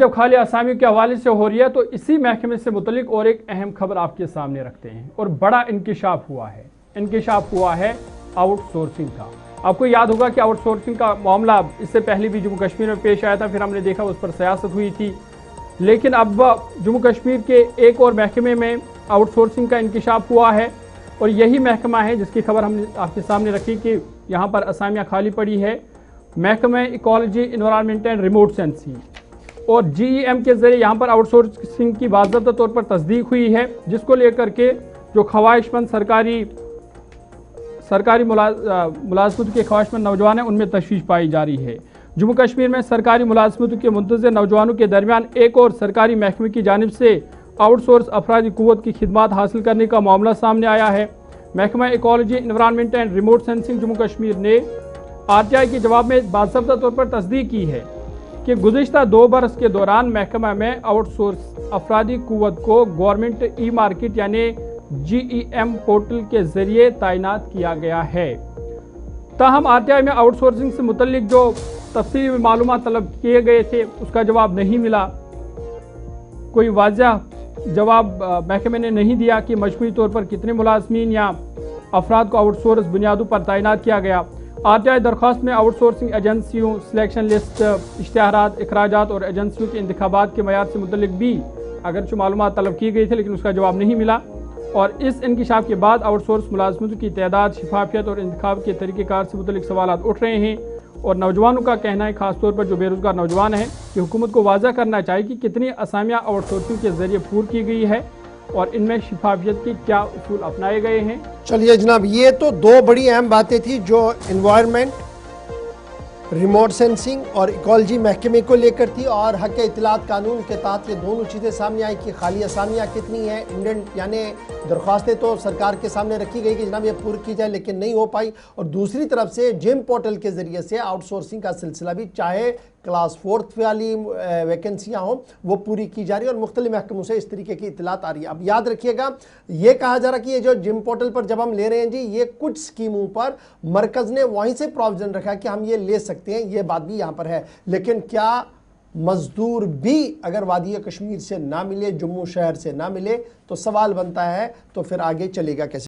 جب خالی اسامیوں کے حوالے سے ہو رہی ہے تو اسی محکمے سے متعلق اور ایک اہم خبر آپ کے سامنے رکھتے ہیں اور بڑا انکشاف ہوا ہے آؤٹ سورسنگ کا۔ آپ کو یاد ہوگا کہ آؤٹ سورسنگ کا معاملہ اس سے پہلے بھی جموں کشمیر میں پیش آیا تھا، پھر ہم نے دیکھا اس پر سیاست ہوئی تھی، لیکن اب جموں کشمیر کے ایک اور محکمے میں آؤٹ سورسنگ کا انکشاف ہوا ہے اور یہی محکمہ ہے جس کی خبر ہم نے آپ کے سامنے رکھی کہ یہاں پر اسامیاں خالی پڑی ہے۔ محکمہ ecology environment and remote sensing اور جی ای ایم کے ذریعے یہاں پر آؤٹ سورسنگ کی باضابطہ طور پر تصدیق ہوئی ہے، جس کو لے کر کے جو خواہش مند سرکاری ملازمت کے خواہش مند نوجوان ہیں ان میں تشویش پائی جا رہی ہے۔ جموں کشمیر میں سرکاری ملازمت کے منتظر نوجوانوں کے درمیان ایک اور سرکاری محکمے کی جانب سے آؤٹ سورس افرادی قوت کی خدمات حاصل کرنے کا معاملہ سامنے آیا ہے۔ محکمہ ecology environment and remote sensing Jammu Kashmir نے آر ٹی آئی کے جواب میں باضابطہ طور پر تصدیق کی ہے کہ گزشتہ 2 برس کے دوران محکمہ میں آؤٹ سورس افرادی قوت کو گورنمنٹ ای مارکیٹ یعنی جی ای ایم پورٹل کے ذریعے تعینات کیا گیا ہے۔ تاہم آر ٹی آئی میں آؤٹ سورسنگ سے متعلق جو تفصیلی معلومات طلب کیے گئے تھے اس کا جواب نہیں ملا، کوئی واضح جواب محکمے نے نہیں دیا کہ مجموعی طور پر کتنے ملازمین یا افراد کو آؤٹ سورس بنیادوں پر تعینات کیا گیا۔ آر ٹی آئی درخواست میں آؤٹ سورسنگ ایجنسیوں، سلیکشن لسٹ، اشتہارات، اخراجات اور ایجنسیوں کے انتخابات کے معیار سے متعلق بھی اگرچہ معلومات طلب کی گئی تھی لیکن اس کا جواب نہیں ملا، اور اس انکشاف کے بعد آؤٹ سورس ملازمتوں کی تعداد، شفافیت اور انتخاب کے طریقہ کار سے متعلق سوالات اٹھ رہے ہیں، اور نوجوانوں کا کہنا ہے، خاص طور پر جو بے روزگار نوجوان ہیں، کہ حکومت کو واضح کرنا چاہیے کہ کتنی اسامیاں آؤٹ سورسنگ کے ذریعے پور کی گئی ہے اور ان میں شفافیت کے کیا اصول اپنائے گئے ہیں۔ چلیے جناب، یہ تو 2 بڑی اہم باتیں تھی جو انوائرمنٹ، ریموٹ سینسنگ اور ایکالوجی محکمے کو لے کر تھی، اور حق اطلاعات قانون کے تحت یہ دونوں چیزیں سامنے آئی کہ خالی اسامیاں کتنی ہیں، یعنی درخواستیں تو سرکار کے سامنے رکھی گئی کہ جناب یہ پور کی جائے لیکن نہیں ہو پائی، اور دوسری طرف سے جم پورٹل کے ذریعے سے آؤٹ سورسنگ کا سلسلہ بھی چاہے کلاس 4 والی ویکنسیاں ہوں وہ پوری کی جا رہی ہے اور مختلف محکموں سے اس طریقے کی اطلاعات آ رہی ہے۔ اب یاد رکھیے گا، یہ کہا جا رہا کہ یہ جو جم پورٹل پر جب ہم لے رہے ہیں جی، یہ کچھ سکیموں پر مرکز نے وہیں سے پروویژن رکھا کہ ہم یہ لے سکتے ہیں، یہ بات بھی یہاں پر ہے، لیکن کیا مزدور بھی اگر وادی کشمیر سے نہ ملے، جموں شہر سے نہ ملے، تو سوال بنتا ہے تو پھر آگے چلے گا کیسے؟